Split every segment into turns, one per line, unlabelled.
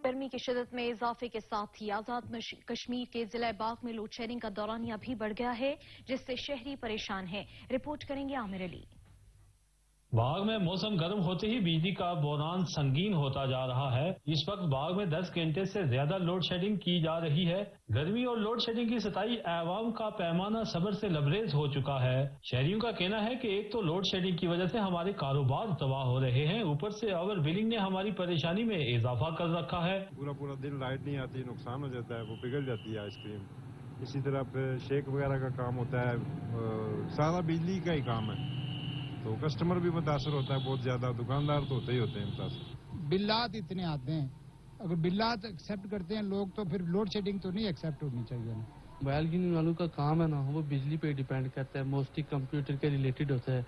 गर्मी की शिद्दत में इजाफे के साथ ही आजाद कश्मीर के जिला बाग में लोड शेडिंग का दौरानिया भी बढ़ गया है, जिससे शहरी परेशान हैं। रिपोर्ट करेंगे आमिर अली।
बाग में मौसम गर्म होते ही बिजली का बहरान संगीन होता जा रहा है। इस वक्त बाग में 10 घंटे से ज्यादा लोड शेडिंग की जा रही है। गर्मी और लोड शेडिंग की सताई आवाम का पैमाना सब्र से लबरेज हो चुका है। शहरियों का कहना है कि एक तो लोड शेडिंग की वजह से हमारे कारोबार तबाह हो रहे हैं, ऊपर से ओवर बिलिंग ने हमारी परेशानी में इजाफा कर रखा है।
पूरा दिन लाइट नहीं आती, नुकसान हो जाता है, वो पिघल जाती है आइसक्रीम। इसी तरह फिर शेक वगैरह का काम होता है, सारा बिजली का ही काम है, तो कस्टमर भी मुतासर होता है बहुत ज्यादा, दुकानदार तो होते ही होते हैं मुतासर।
बिल्लात इतने आते हैं, अगर बिल्लात एक्सेप्ट करते हैं लोग तो फिर लोड शेडिंग तो नहीं एक्सेप्ट होनी चाहिए ना।
मोबाइल गिनने वालों का काम है ना, वो बिजली पे डिपेंड करता है, मोस्टली कंप्यूटर के रिलेटेड होता है।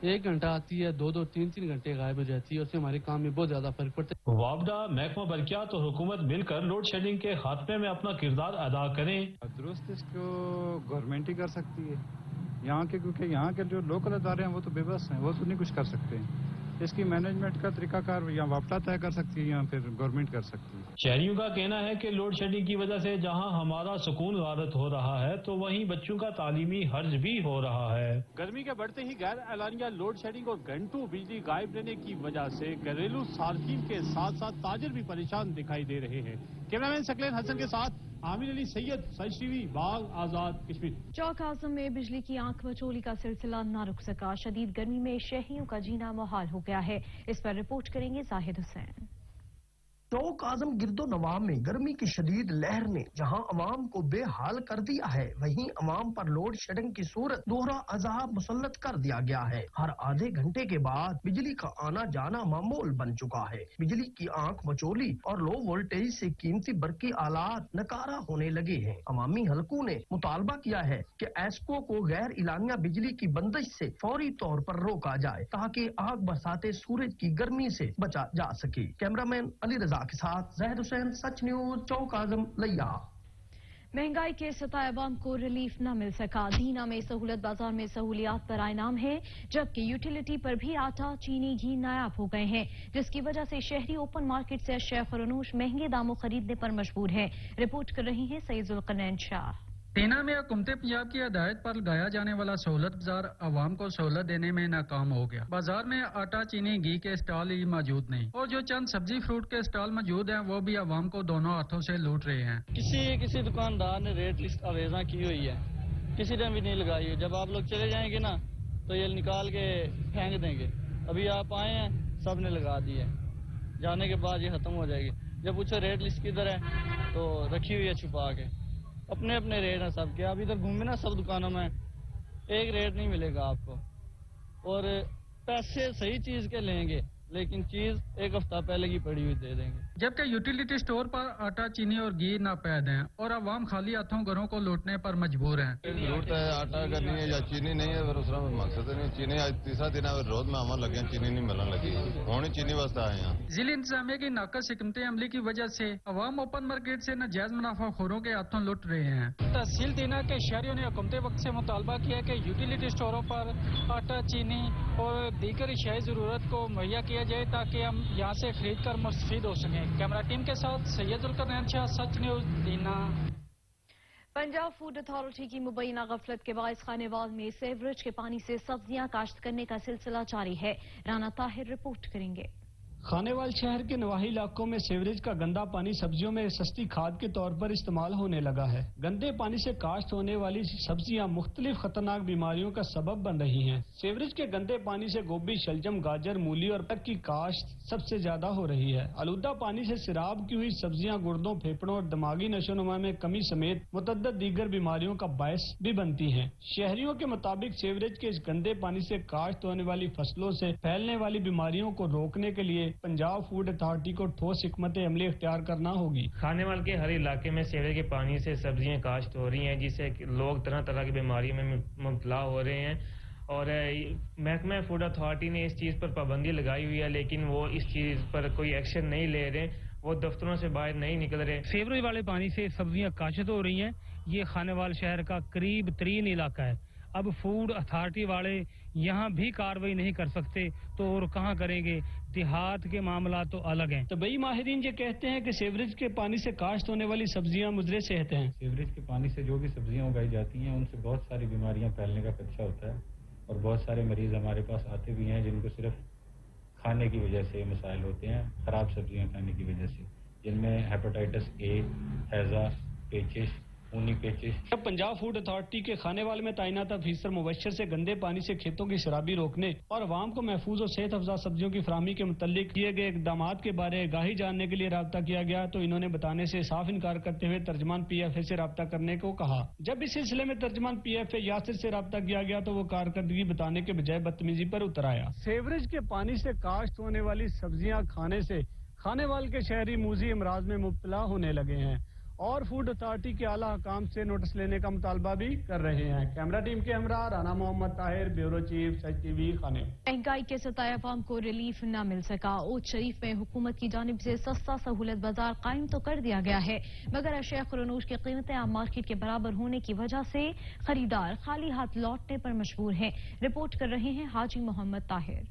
1 घंटा आती है, 2-2, 3-3 घंटे गायब हो जाती है, उससे हमारे काम में बहुत ज्यादा फर्क पड़ता है।
वापडा, महकमा बरकियात और हुकूमत मिलकर लोड शेडिंग के खात्मे में अपना किरदार अदा करें।
दुरुस्त इसको गवर्नमेंट ही कर सकती है यहाँ के, क्योंकि यहाँ के जो लोकल अदारे हैं वो तो बेबस हैं, वो तो नहीं कुछ कर सकते हैं। इसकी मैनेजमेंट का तरीकाकार या वापडा तय कर सकती है या फिर गवर्नमेंट कर सकती है।
शहरियों का कहना है कि लोड शेडिंग की वजह से जहां हमारा सुकून गारत हो रहा है, तो वहीं बच्चों का तालीमी हर्ज भी हो रहा है।
गर्मी के बढ़ते ही गैर एलानिया लोड शेडिंग और घंटों बिजली गायब रहने की वजह से घरेलू सार्फिन के साथ साथ ताजिर भी परेशान दिखाई दे रहे हैं। कैमरामैन सकलेन हसन के साथ आमिर अली सैयद, सच टीवी, बाग, आजाद कश्मीर।
चौक आजम में बिजली की आंख मचोली का सिलसिला न रुक सका। शदीद गर्मी में शहरियों का जीना मुहाल हो गया है। इस पर रिपोर्ट करेंगे जाहिद हुसैन।
चौक आजम गिरदो नवाह में गर्मी की शदीद लहर ने जहां अवाम को बेहाल कर दिया है, वहीं अवाम पर लोड शेडिंग की सूरत दोहरा अजाब मुसल्लत कर दिया गया है। हर आधे घंटे के बाद बिजली का आना जाना मामूल बन चुका है। बिजली की आंख मचोली और लो वोल्टेज से कीमती बरकी आलात नकारा होने लगे हैं। अवामी हलकों ने मुतालबा किया है कि एस्को को गैर इलानिया बिजली की बंदिश से फौरी तौर पर रोका जाए, ताकि आग बरसाते सूरज की गर्मी से बचा जा सके। कैमरामैन अली रजा के साथ जाहिद हुसैन, सच न्यूज, चौक आजम, लिया।
महंगाई के सताए अवाम को रिलीफ न मिल सका। दीना में सहूलत बाजार में सहूलियात पर इनाम है, जबकि यूटिलिटी पर भी आटा, चीनी, घी नायाब हो गए हैं, जिसकी वजह से शहरी ओपन मार्केट से अशिया फरोनोश महंगे दामों खरीदने पर मजबूर हैं। रिपोर्ट कर रही हैं सईद-उल-कनैन शाह।
दीना में हुकूमत पंजाब की हिदायत पर लगाया जाने वाला सहूलत बाजार आवाम को सहूलत देने में नाकाम हो गया। बाजार में आटा, चीनी, घी के स्टॉल ही मौजूद नहीं, और जो चंद सब्जी फ्रूट के स्टॉल मौजूद हैं वो भी आवाम को दोनों हाथों से लूट रहे हैं।
किसी दुकानदार ने रेट लिस्ट अवेजा की हुई है, किसी ने भी नहीं लगाई है। जब आप लोग चले जाएंगे ना तो ये निकाल के फेंक देंगे। अभी आप आए हैं, सब ने लगा दी है, जाने के बाद ये खत्म हो जाएगी। जब पूछो रेट लिस्ट किधर है तो रखी हुई है छुपा के। अपने अपने रेट हैं सबके। आप इधर घूमे ना सब दुकानों में एक रेट नहीं मिलेगा आपको, और पैसे सही चीज के लेंगे लेकिन चीज एक हफ्ता पहले की पड़ी हुई दे देंगे।
जबकि यूटिलिटी स्टोर पर आटा, चीनी और घी नापैद हैं और आवाम खाली हाथों घरों को लूटने पर मजबूर हैं।
जरूरत है आटा का नहीं है या चीनी नहीं है, फिर उसका मकसद नहीं। चीनी आज तीसरा दिन है, रोज में हमारे लगे चीनी नहीं मिलने लगी, कौन चीनी वास्ते आए हैं।
जिला इंतजामिया की नाकस हिकमत अमली की वजह से अवाम ओपन मार्केट से नाजायज मुनाफाखोरों के हाथों लुट रहे हैं। तहसील दीना के शहरियों ने हुकूमत वक्त से मुतालबा किया कि यूटिलिटी स्टोरों पर आटा, चीनी और दीगर अशियाई जरूरत को मुहैया किया जाए, ताकि हम यहाँ से खरीद कर मुस्तफीद हो सकें। कैमरा टीम के साथ सैयद-उल-कनैन शाह, सच न्यूज, दीना।
पंजाब फूड अथॉरिटी की मुबैना गफलत के बायस खानेवाल में सेवरेज के पानी से सब्जियां काश्त करने का सिलसिला जारी है। राना ताहिर रिपोर्ट करेंगे।
खानेवाल शहर के नवाही इलाकों में सीवरेज का गंदा पानी सब्जियों में सस्ती खाद के तौर पर इस्तेमाल होने लगा है। गंदे पानी से काश्त होने वाली सब्जियां मुख्तलिफ खतरनाक बीमारियों का सबब बन रही हैं। सीवरेज के गंदे पानी से गोभी, शलजम, गाजर, मूली और तक की काश्त सबसे ज्यादा हो रही है। आलूदा पानी से सिराब की हुई सब्जियां गुर्दों, फेफड़ों और दिमागी नशोनुमा में कमी समेत मुतअद्दिद दीगर बीमारियों का बायस भी बनती हैं। शहरियों के मुताबिक सीवरेज के इस गंदे पानी से काश्त होने वाली फसलों से फैलने वाली बीमारियों को रोकने के लिए पंजाब फूड अथॉरिटी को ठोस हिकमत अमली इख्तियार करना होगी।
खानेवाल के हर इलाके में सीवरेज के पानी से सब्जियां काश्त हो रही हैं, जिससे लोग तरह तरह की बीमारियों में मुब्तला हो रहे हैं, और महकमा फूड अथॉरिटी ने इस चीज़ पर पाबंदी लगाई हुई है, लेकिन वो इस चीज़ पर कोई एक्शन नहीं ले रहे, वो दफ्तरों से बाहर नहीं निकल रहे।
सीवरेज वाले पानी से सब्जियां काश्त हो रही हैं। ये खानेवाल शहर का करीब तरीन इलाका है। अब फूड अथॉरिटी वाले यहाँ भी कार्रवाई नहीं कर सकते तो और कहाँ करेंगे। دیہات کے معاملات تو الگ ہیں.
طبی ماہرین یہ کہتے ہیں کہ سیوریج کے پانی سے کاشت ہونے والی سبزیاں مضر صحت ہیں.
سیوریج کے پانی سے جو بھی سبزیاں اگائی جاتی ہیں ان سے بہت ساری بیماریاں پھیلنے کا خدشہ ہوتا ہے اور بہت سارے مریض ہمارے پاس آتے بھی ہیں جن کو صرف کھانے کی وجہ سے مسائل ہوتے ہیں، خراب سبزیاں کھانے کی وجہ سے، جن میں ہیپاٹائٹس اے، ہیضہ، پیچش، خونی پیچش.
جب پنجاب فوڈ اتھارٹی کے کھانے والے میں تعینات افیسر مبشر سے گندے پانی سے کھیتوں کی شرابی روکنے اور عوام کو محفوظ اور صحت افزا سبزیوں کی فراہمی کے متعلق کیے گئے اقدامات کے بارے آگاہی جاننے کے لیے رابطہ کیا گیا تو انہوں نے بتانے سے صاف انکار کرتے ہوئے ترجمان پی ایف اے سے رابطہ کرنے کو کہا. جب اس سلسلے میں ترجمان پی ایف اے یاسر سے رابطہ کیا گیا تو وہ کارکردگی بتانے کے بجائے بدتمیزی پر اتر آیا. سیوریج کے پانی سے کاشت ہونے والی سبزیاں کھانے سے کھانے والے کے شہری موذی امراض میں مبتلا ہونے لگے ہیں اور فوڈ اتھارٹی کے اعلیٰ حکام سے نوٹس لینے کا مطالبہ بھی کر رہے ہیں. کیمرہ ٹیم کے ہمراہ رانا محمد طاہر، بیورو چیف سچ ٹی وی خانے.
مہنگائی کے ستائے عوام کو ریلیف نہ مل سکا. اوچھ شریف میں حکومت کی جانب سے سستا سہولت بازار قائم تو کر دیا گیا ہے مگر اشیاء خورنوش کی قیمتیں عام مارکیٹ کے برابر ہونے کی وجہ سے خریدار خالی ہاتھ لوٹنے پر مجبور ہیں. رپورٹ کر رہے ہیں حاجی محمد طاہر.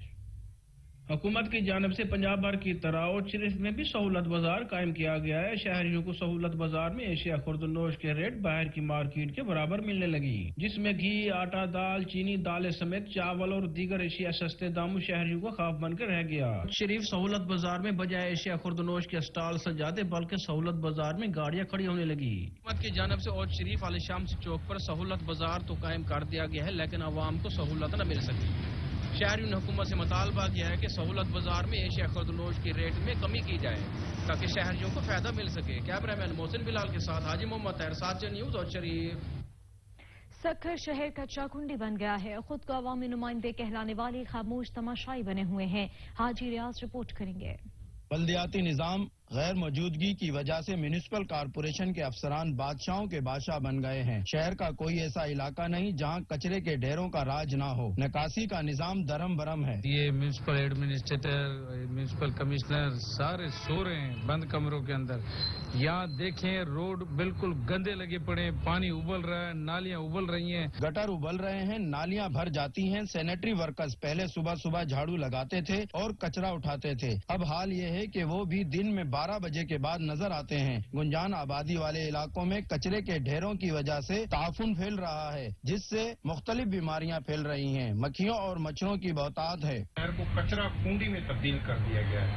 حکومت کی جانب سے پنجاب بھر کی طرح اوچھ شریف میں بھی سہولت بازار قائم کیا گیا ہے. شہریوں کو سہولت بازار میں اشیاء خوردنوش کے ریٹ باہر کی مارکیٹ کے برابر ملنے لگی، جس میں گھی، آٹا، دال، چینی، دالیں سمیت چاول اور دیگر اشیاء سستے داموں شہریوں کو خواب بن کر رہ گیا. شریف سہولت بازار میں بجائے اشیاء خوردنوش کے اسٹال سجاتے بلکہ سہولت بازار میں گاڑیاں کھڑی ہونے لگی. حکومت کی جانب سے اوچھ شریف علی شام چوک پر سہولت بازار تو قائم کر دیا گیا ہے لیکن عوام کو سہولت نہ مل سکی. شہریوں نے حکومت سے مطالبہ کیا ہے کہ سہولت بازار میں اشیاء خوردنوش کی ریٹ میں کمی کی جائے تاکہ شہریوں کو فائدہ مل سکے. کیمرہ مین محسن بلال کے ساتھ حاجی محمد طاہر، ساتھ نیوز اور شریف.
سکھر شہر کا چاکنڈی بن گیا ہے. خود کو عوامی نمائندے کہلانے والے خاموش تماشائی بنے ہوئے ہیں. حاجی ریاض رپورٹ کریں گے.
بلدیاتی نظام غیر موجودگی کی وجہ سے میونسپل کارپوریشن کے افسران بادشاہوں کے بادشاہ بن گئے ہیں. شہر کا کوئی ایسا علاقہ نہیں جہاں کچرے کے ڈھیروں کا راج نہ ہو. نکاسی کا نظام درم برم ہے.
یہ میونسپل ایڈمنسٹریٹر، میونسپل کمشنر سارے سو رہے ہیں بند کمروں کے اندر. یہاں دیکھیں روڈ بالکل گندے لگے پڑے، پانی ابل رہا ہے، نالیاں ابل رہی ہیں،
گٹر ابل رہے ہیں، نالیاں بھر جاتی ہیں. سینیٹری ورکرز پہلے صبح صبح جھاڑو لگاتے تھے اور کچرا اٹھاتے تھے. اب حال یہ ہے کہ وہ بھی دن میں 12 بجے کے بعد نظر آتے ہیں. گنجان آبادی والے علاقوں میں کچرے کے ڈھیروں کی وجہ سے تعفن پھیل رہا ہے جس سے مختلف بیماریاں پھیل رہی ہیں. مکھیوں اور مچھروں کی بہتات ہے.
شہر کو کچرا کنڈی میں تبدیل کر دیا گیا ہے.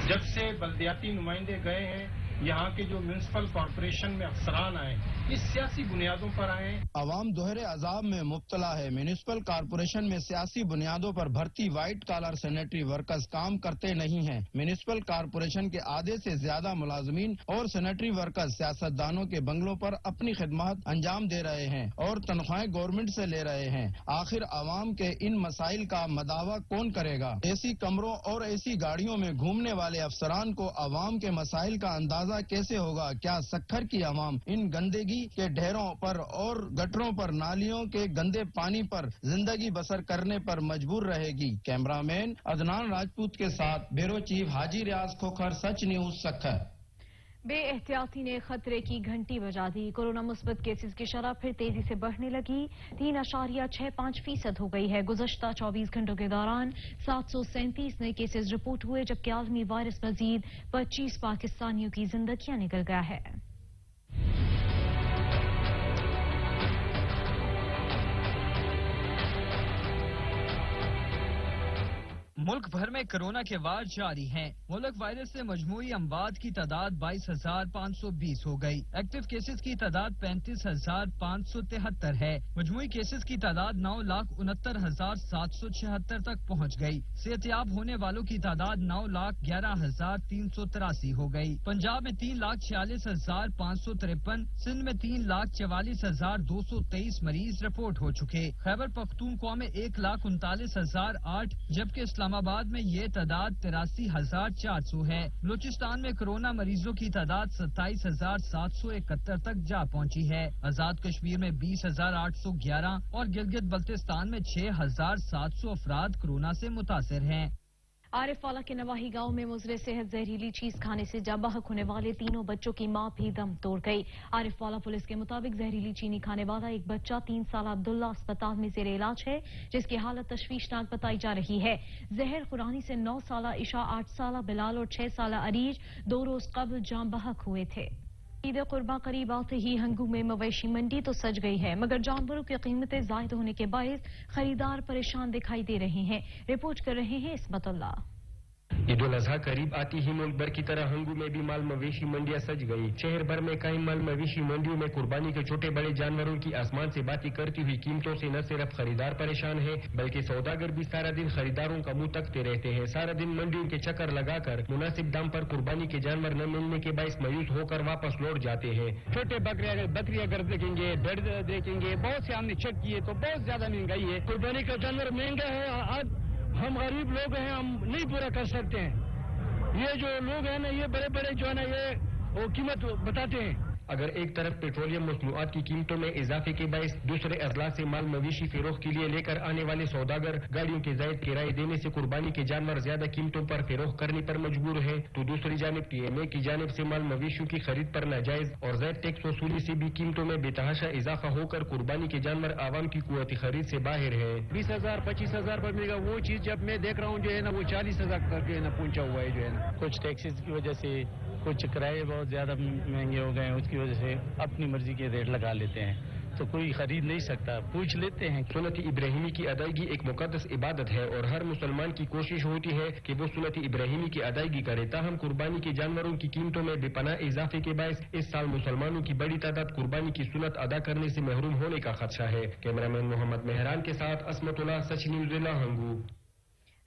جب سے بلدیاتی نمائندے گئے ہیں، یہاں کے جو میونسپل کارپوریشن میں افسران آئے اس سیاسی بنیادوں پر آئے.
عوام دوہرے عذاب میں مبتلا ہے. میونسپل کارپوریشن میں سیاسی بنیادوں پر بھرتی وائٹ کالر سینیٹری ورکرز کام کرتے نہیں ہیں. میونسپل کارپوریشن کے آدھے سے زیادہ ملازمین اور سینیٹری ورکرز سیاستدانوں کے بنگلوں پر اپنی خدمات انجام دے رہے ہیں اور تنخواہیں گورنمنٹ سے لے رہے ہیں. آخر عوام کے ان مسائل کا مداوع کون کرے گا؟ ایسی کمروں اور ایسی گاڑیوں میں گھومنے والے افسران کو عوام کے مسائل کا اندازہ کیسے ہوگا؟ کیا سکھر کی عوام ان گندگی کے ڈھیروں پر اور گٹروں پر، نالیوں کے گندے پانی پر زندگی بسر کرنے پر مجبور رہے گی؟ کیمرہ مین عدنان راجپوت کے ساتھ بیورو چیف حاجی ریاض کھوکھر، سچ نیوز سکھر.
بے احتیاطی نے خطرے کی گھنٹی بجا دی. کورونا مثبت کیسز کی شرح پھر تیزی سے بڑھنے لگی. 3.65% ہو گئی ہے. گزشتہ 24 گھنٹوں کے دوران 737 نئے کیسز رپورٹ ہوئے جبکہ عالمی وائرس مزید 25 پاکستانیوں کی زندگیاں نکل گیا ہے.
ملک بھر میں کرونا کے وار جاری ہیں. ملک وائرس سے مجموعی اموات کی تعداد 22,520 ہو گئی. ایکٹیو کیسز کی تعداد 35,573 ہے. مجموعی کیسز کی تعداد 9,69,776 تک پہنچ گئی. صحتیاب ہونے والوں کی تعداد 9,11,383 ہو گئی. پنجاب میں 3,46,553، سندھ میں 3,44,223 مریض رپورٹ ہو چکے. خیبر پختونخوا میں 1,39,008 جبکہ اسلام آباد میں یہ تعداد 83,400 ہے. بلوچستان میں کرونا مریضوں کی تعداد 27,771 تک جا پہنچی ہے. آزاد کشمیر میں 20,811 اور گلگت بلتستان میں 6,700 افراد کرونا سے متاثر ہیں.
आरिफ वाला के नवाही गांव में मुजरे सेहत जहरीली चीज खाने से जाबाहक होने वाले तीनों बच्चों की मां भी दम तोड़ गई। आरिफ वाला पुलिस के मुताबिक जहरीली चीनी खाने वाला एक बच्चा 3 साल अब्दुल्ला अस्पताल में जेर इलाज है, जिसकी हालत तशवीशनाक बताई जा रही है। जहर खुरानी से 9 साल ईशा, 8 साल बिलाल और 6 साल अरीज 2 रोज कबल जाम बहक हुए थे। ईद कुर्बा करीब आते ही हंगू में मवेशी मंडी तो सज गई है, मगर जानवरों की कीमतें जायद होने के बायस खरीदार परेशान दिखाई दे रहे हैं। रिपोर्ट कर रहे हैं इस्मतुल्लाह।
ईद उल अजहा करीब आती ही मुल्क भर की तरह हंगू में भी माल मवेशी मंडियां सज गई। शहर भर में कायम माल मवेशी मंडियों में कुर्बानी के छोटे बड़े जानवरों की आसमान से बातें करती हुई कीमतों से न सिर्फ खरीदार परेशान है, बल्कि सौदागर भी सारा दिन खरीदारों का मुंह तकते रहते हैं। सारा दिन मंडियों के चक्कर लगाकर मुनासिब दाम पर कुर्बानी के जानवर न मिलने के बायस मायूस होकर वापस लौट जाते हैं।
छोटे बकरी अगर देखेंगे, भेड़ देखेंगे, बहुत से हमने चेक किए तो बहुत ज्यादा महंगाई है। कुर्बानी का जानवर महंगा है, आज हम गरीब लोग हैं, हम नहीं पूरा कर सकते हैं। ये जो लोग हैं ना, ये बड़े बड़े जो है ना, ये वो कीमत बताते हैं।
अगर एक तरफ पेट्रोलियम मसनूआत की कीमतों में इजाफे के बायस दूसरे अजला से माल मवेशी फरोख्त के लिए लेकर आने वाले सौदागर गाड़ियों के जायद किराए देने से कुर्बानी के जानवर ज्यादा कीमतों पर फरोख्त करने पर मजबूर है, तो दूसरी जानिब TMA की जानिब से माल मवेशियों की खरीद पर नाजायज और जायद टैक्स वसूली से भी कीमतों में बेतहाशा इजाफा होकर कुर्बानी के जानवर आवाम की कुव्वत खरीद से बाहर है।
20,000 25,000 पर मिलेगा वो चीज, जब मैं देख रहा हूँ जो है ना वो 40,000 करके है ना पहुंचा हुआ है जो है ना।
कुछ टैक्सेस की वजह से कुछ किराए बहुत ज्यादा महंगे हो गए हैं, उसकी वजह से अपनी मर्जी के रेट लगा लेते हैं, तो कोई खरीद नहीं सकता, पूछ लेते हैं।
सुन्नत इब्राहिमी की अदायगी एक मुकद्दस इबादत है और हर मुसलमान की कोशिश होती है कि वो सुन्नत इब्राहिमी की अदायगी करे। ताहम कुर्बानी के जानवरों की कीमतों में बेपनाह इजाफे के बायस इस साल मुसलमानों की बड़ी तादाद कुर्बानी की सुन्नत अदा करने से महरूम होने का खदशा है। कैमरामैन मोहम्मद मेहरान के साथ असमतुल्लाह, सच न्यूज़ हंगू।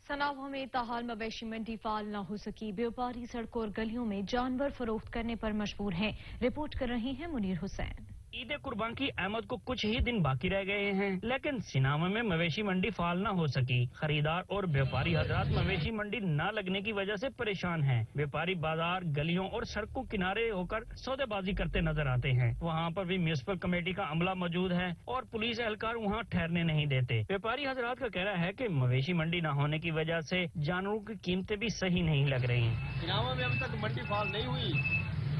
सनावा में ताहाल मवेशी मंडी फाल न हो सकी, व्यापारी सड़कों और गलियों में जानवर फरोख्त करने पर मजबूर हैं। रिपोर्ट कर रहे हैं मुनीर हुसैन।
ईद कुर्बान की आमद को कुछ ही दिन बाकी रह गए हैं, लेकिन सिनावा में मवेशी मंडी फाल न हो सकी। खरीदार और व्यापारी हजरात मवेशी मंडी न लगने की वजह से परेशान हैं। व्यापारी बाजार, गलियों और सड़कों किनारे होकर सौदेबाजी करते नजर आते हैं। वहाँ पर भी म्युनिसिपल कमेटी का अमला मौजूद है और पुलिस एहलकार वहाँ ठहरने नहीं देते। व्यापारी हजरात का कहना है कि मवेशी मंडी न होने की वजह से जानवरों की कीमतें भी सही नहीं लग रही।
सिनावा में अब तक मंडी फाल नहीं हुई,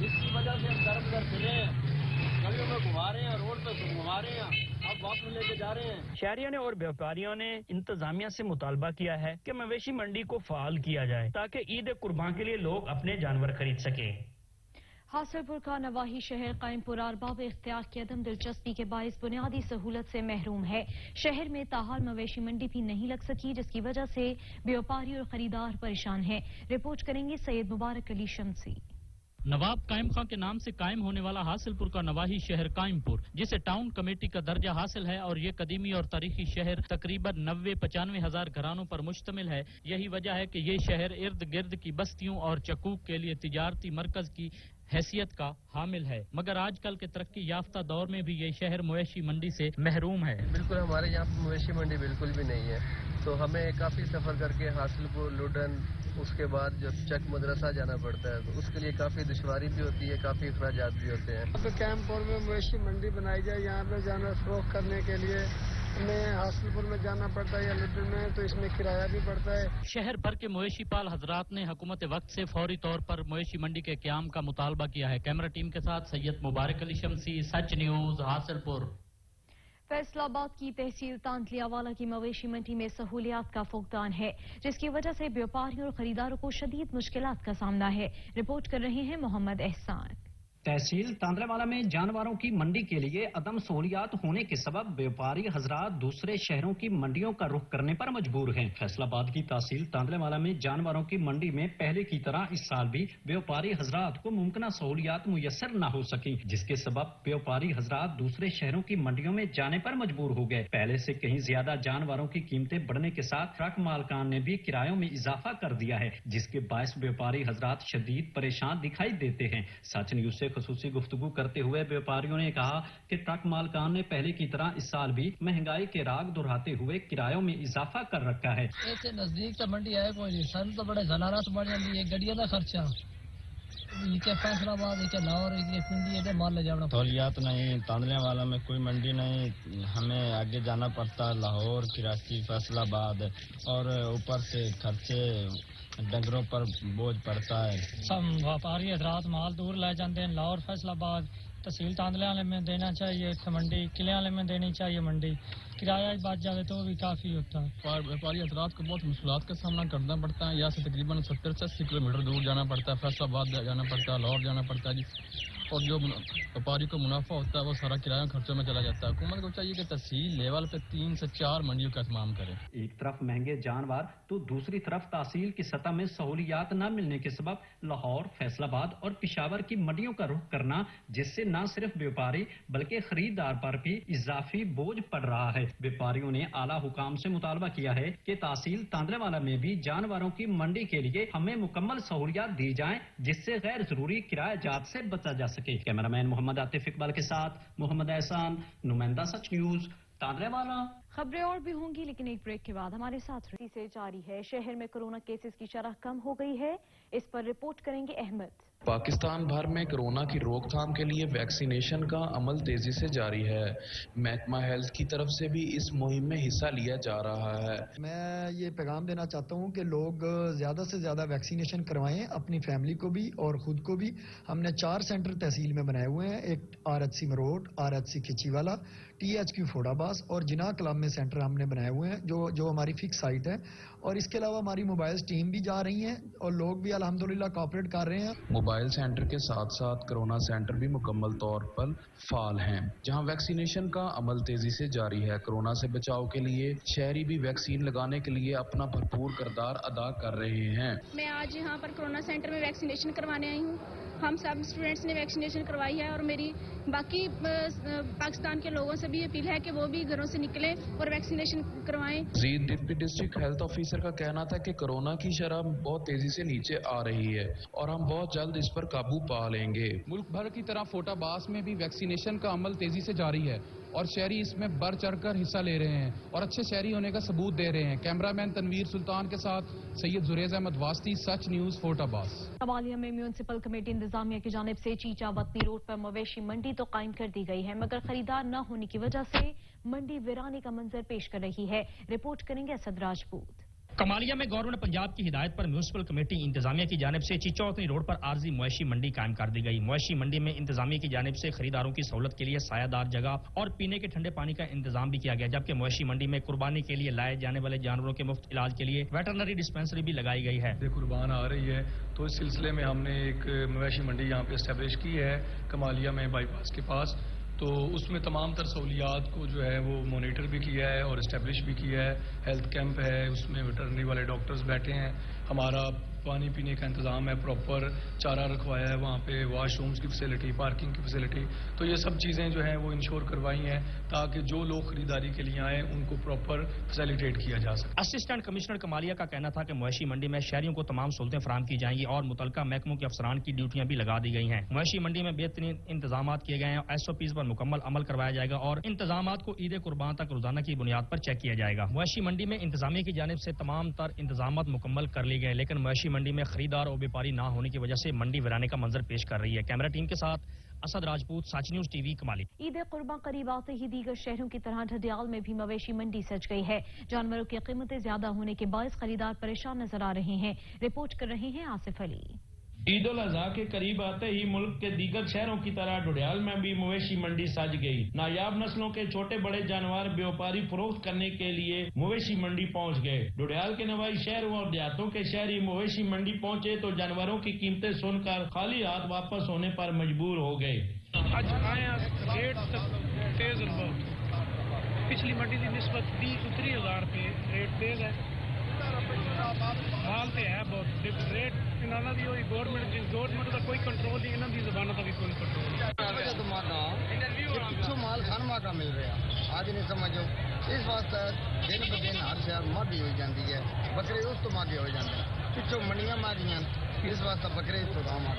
जिसकी वजह से हम दर बदर फिरे हैं, गलियों में घुमा रहे हैं, रोड पे घुमा रहे हैं, अब वापस लेके जा रहे हैं।
शहरियों ने और व्यापारियों ने इंतजामिया से मुतालबा किया है कि मवेशी मंडी को फाल किया जाए ताकि ईद कुर्बान के लिए लोग अपने जानवर खरीद सके।
हासिलपुर का नवाही शहर कायमपुर अरबाब इख्तियार की अदम दिलचस्पी के बायस बुनियादी सहूलत से महरूम है। शहर में ताहाल मवेशी मंडी भी नहीं लग सकी, जिसकी वजह से व्यापारी और खरीदार परेशान हैं। रिपोर्ट करेंगे सैयद मुबारक अली शमसी।
नवाब कायम खां के नाम से कायम होने वाला हासिलपुर का नवाही शहर कायमपुर, जिसे टाउन कमेटी का दर्जा हासिल है और ये कदीमी और तारीखी शहर तकरीबन 90-95 हजार घरानों पर मुश्तमिल है। यही वजह है कि ये शहर इर्द गिर्द की बस्तियों और चकूक के लिए तिजारती मरकज की हैसियत का हामिल है, मगर आजकल के तरक्की याफ्ता दौर में भी ये शहर मवेशी मंडी से महरूम है।
बिल्कुल हमारे यहाँ मवेशी मंडी बिल्कुल भी नहीं है, तो हमें काफी सफर करके हासिलपुर, लुडन, उसके बाद जब चक मदरसा जाना पड़ता है, तो उसके लिए काफी दुश्वारी भी होती है, काफी अखराजात भी होते हैं।
यहाँ पे कैंपुर में मवेशी मंडी बनाई जाए, यहाँ पे जानवर फरोख्त करने के लिए हमें हासिलपुर में जाना पड़ता है या लुडन में, तो इसमें किराया भी पड़ता है।
शहर भर के मवेशी पाल हजरात ने हुकूमत वक्त से फौरी तौर पर मवेशी मंडी के क्याम का मुतालबा किया है। कैमरा टीम के साथ सैयद मुबारक अली शमसी, सच न्यूज हासिलपुर।
फैसलाबाद की तहसील तांतलियावाला की मवेशी मंडी में सहूलियात का फुकदान है, जिसकी वजह से व्यापारियों और खरीदारों को शदीद मुश्किलात का सामना है। रिपोर्ट कर रहे हैं मोहम्मद एहसान।
तहसील तांतलेवाला में जानवरों की मंडी के लिए अदम सहूलियात होने के सबब व्यापारी हजरात दूसरे शहरों की मंडियों का रुख करने पर मजबूर हैं। फैसलाबाद की तहसील तांतलेवाला में जानवरों की मंडी में पहले की तरह इस साल भी व्यापारी हजरात को मुमकिन सहूलियात मुयसर न हो सकी, जिसके सबब व्यापारी हजरात दूसरे शहरों की मंडियों में जाने पर मजबूर हो गए। पहले से कहीं ज्यादा जानवरों की कीमतें बढ़ने के साथ ट्रक मालकान ने भी किरायों में इजाफा कर दिया है, जिसके बायस व्यापारी हजरात शदीद परेशान दिखाई देते हैं। सच न्यूज से खसूसी गुफ्तगू करते हुए व्यापारियों ने कहा कि ट्रक मालकान ने पहले की तरह इस साल भी महंगाई के राग दोहराते हुए किरायों में इजाफा कर रखा है।
ऐसे नजदीक तो मंडी है कोई नहीं, सन तो बड़े जनारा तो बढ़ जाती है, गड्डियां का खर्चा
یہ فیصلہ آباد ہے لاہور یہ پنڈی ہے مال لے جانا
سہولیات نہیں تاندلے والا میں کوئی منڈی نہیں ہمیں آگے جانا پڑتا لاہور کراچی فیصلہ آباد اور اوپر سے خرچے ڈنگروں پر بوجھ پڑتا ہے
سب व्यापारी حضرات مال دور لے جاتے ہیں لاہور فیصلہ آباد تحصیل تاندلے والے میں دینا چاہیے منڈی قلعے والے میں دینی چاہیے منڈی کرایہ بچ جائے تو بھی کافی ہوتا ہے
व्यापारी حضرات کو بہت مشکلات کا سامنا کرنا پڑتا ہے یہاں سے تقریباً 70 سے 80 کلومیٹر دور جانا پڑتا ہے فیصلہ آباد جانا پڑتا ہے لاہور جانا پڑتا ہے جی اور جو व्यापारी کو منافع ہوتا ہے وہ سارا کرایہ خرچوں میں چلا جاتا ہے حکومت کو چاہیے کہ تحصیل لیول پہ 3 سے 4 منڈیوں کا اہتمام کرے
ایک طرف مہنگے جانور تو دوسری طرف تحصیل کی سطح میں سہولیات نہ ملنے کے سبب لاہور فیصل آباد اور پشاور کی منڈیوں کا رخ کرنا جس سے نہ صرف व्यापारी بلکہ خریدار پر بھی اضافی بوجھ پڑ رہا ہے व्यापारियों نے اعلیٰ حکام سے مطالبہ کیا ہے کہ تحصیل تاندلے والا میں بھی جانوروں کی منڈی کے لیے ہمیں مکمل سہولیات دی جائیں جس سے غیر ضروری کرایہ جات سے بچا جا سکے کیمرہ مین محمد عاطف اقبال کے ساتھ محمد احسان نمائندہ سچ نیوز تاندلے والا
خبریں اور بھی ہوں گی لیکن ایک بریک کے بعد ہمارے ساتھ سے جاری ہے شہر میں کورونا کیسز کی شرح کم ہو گئی ہے اس پر رپورٹ کریں گے احمد
پاکستان بھر میں کورونا کی روک تھام کے لیے ویکسینیشن کا عمل تیزی سے جاری ہے محکمہ ہیلتھ کی طرف سے بھی اس مہم میں حصہ لیا جا رہا ہے
میں یہ پیغام دینا چاہتا ہوں کہ لوگ زیادہ سے زیادہ ویکسینیشن کروائیں اپنی فیملی کو بھی اور خود کو بھی ہم نے 4 سینٹر تحصیل میں بنائے ہوئے ہیں ایک RHC مروٹ RHC کھچی والا THQ فوڈاباس اور جناح کلب میں سینٹر ہم نے بنائے ہوئے ہیں جو ہماری فکس سائٹ ہے اور اس کے علاوہ ہماری موبائل ٹیم بھی جا رہی ہیں اور لوگ بھی الحمدللہ کوآپریٹ کر رہے ہیں
موبائل سینٹر کے ساتھ ساتھ کورونا سینٹر بھی مکمل طور پر فعال ہیں جہاں ویکسینیشن کا عمل تیزی سے جاری ہے کورونا سے بچاؤ کے لیے شہری بھی ویکسین لگانے کے لیے اپنا بھرپور کردار ادا کر رہے ہیں
میں آج یہاں پر کورونا سینٹر میں ویکسینیشن کروانے آئی ہوں ہم سب اسٹوڈینٹس نے ویکسینیشن کروائی ہے اور میری باقی پاکستان کے لوگوں سے بھی اپیل ہے کہ وہ بھی گھروں سے نکلیں اور ویکسینیشن کروائیں
مزید ڈپٹی ڈسٹرکٹ ہیلتھ آفیسر کا کہنا تھا کہ کورونا کی شرح بہت تیزی سے نیچے آ رہی ہے اور ہم بہت جلد اس پر قابو پا لیں گے
ملک بھر کی طرح فوٹاباس میں بھی ویکسینیشن کا عمل تیزی سے جاری ہے اور شہری اس میں بڑھ چڑھ کر حصہ لے رہے ہیں اور اچھے شہری ہونے کا ثبوت دے رہے ہیں کیمرہ مین تنویر سلطان کے ساتھ سید زریز احمد واسطی سچ نیوز فوٹاباس
کمالیہ میں میونسپل کمیٹی انتظامیہ کی جانب سے چیچا وطنی روڈ پر مویشی منڈی تو قائم کر دی گئی ہے مگر خریدار نہ ہونے کی وجہ سے منڈی ویرانے کا منظر پیش کر رہی ہے رپورٹ کریں گے اسد راجپوت
کمالیہ میں گورنمنٹ پنجاب کی ہدایت پر میونسپل کمیٹی انتظامیہ کی جانب سے چیچا وطنی روڈ پر عارضی مویشی منڈی قائم کر دی گئی مویشی منڈی میں انتظامیہ کی جانب سے خریداروں کی سہولت کے لیے سایہ دار جگہ اور پینے کے ٹھنڈے پانی کا انتظام بھی کیا گیا جبکہ مویشی منڈی میں قربانی کے لیے لائے جانے والے جانوروں کے مفت علاج کے لیے ویٹرنری ڈسپینسری بھی لگائی گئی ہے
قربان آ رہی ہے تو اس سلسلے میں ہم نے ایک مویشی منڈی یہاں پہ اسٹیبلش کی ہے کمالیہ میں بائی پاس کے پاس تو اس میں تمام تر سہولیات کو جو ہے وہ مانیٹر بھی کیا ہے اور اسٹیبلش بھی کیا ہے ہیلتھ کیمپ ہے اس میں ویٹرنری والے ڈاکٹرز بیٹھے ہیں ہمارا پانی پینے کا انتظام ہے پراپر چارہ رکھوایا ہے وہاں پہ واش رومز کی فیسلٹی پارکنگ کی فیسلٹی تو یہ سب چیزیں جو ہیں وہ انشور کروائی ہیں تاکہ جو لوگ خریداری کے لیے آئیں ان کو پراپر فیسیلیٹیٹ کیا جا سکے
اسسٹنٹ کمشنر کمالیہ کا کہنا تھا کہ مویشی منڈی میں شہریوں کو تمام سہولتیں فراہم کی جائیں گی اور متعلقہ محکموں کے افسران کی ڈیوٹیاں بھی لگا دی گئی ہیں مویشی منڈی میں بہترین انتظامات کیے گئے ہیں SOPs پر مکمل عمل کروایا جائے گا اور انتظامات کو عید قربان تک روزانہ کی بنیاد پر چیک کیا جائے گا مویشی منڈی میں انتظامیہ کی جانب سے تمام تر انتظامات مکمل کر لیے گئے لیکن مویشی منڈی میں خریدار اور व्यापारी نہ ہونے کی وجہ سے منڈی ویرانے کا منظر پیش کر رہی ہے کیمرہ ٹیم کے ساتھ اسد راجپوت سچ نیوز TV کمالی
عید قربان قریب آتے ہی دیگر شہروں کی طرح ڈھڈیال میں بھی مویشی منڈی سج گئی ہے جانوروں کی قیمتیں زیادہ ہونے کے باعث خریدار پریشان نظر آ رہے ہیں رپورٹ کر رہے ہیں آصف علی
عید الاضحیٰ کے قریب آتے ہی ملک کے دیگر شہروں کی طرح ڈڈیال میں بھی مویشی منڈی سج گئی نایاب نسلوں کے چھوٹے بڑے جانور व्यापारी فروخت کرنے کے لیے مویشی منڈی پہنچ گئے ڈڈیال کے نوائی شہروں اور دیہاتوں کے شہری مویشی منڈی پہنچے تو جانوروں کی قیمتیں سن کر خالی ہاتھ واپس ہونے پر مجبور ہو گئے
پچھلی منڈی کی نسبت 20-30,000 روپے ریٹ تیز ہے حال تو ہے بہت ریٹ انہوں نے ہوئی گورنمنٹ کا کوئی کنٹرول نہیں انہوں کی زبانوں کا بھی کوئی کنٹرول
پچھو مال خانما کا مل رہا آج نہیں سمجھو اس واسطے دن ب دن ہر شہر مہنگی ہوئی جاتی ہے بکرے اس تو مہنگے ہو جاتے ہیں پچھو منڈیاں مہنگیاں اس واسطے بکرے اس تو دام آ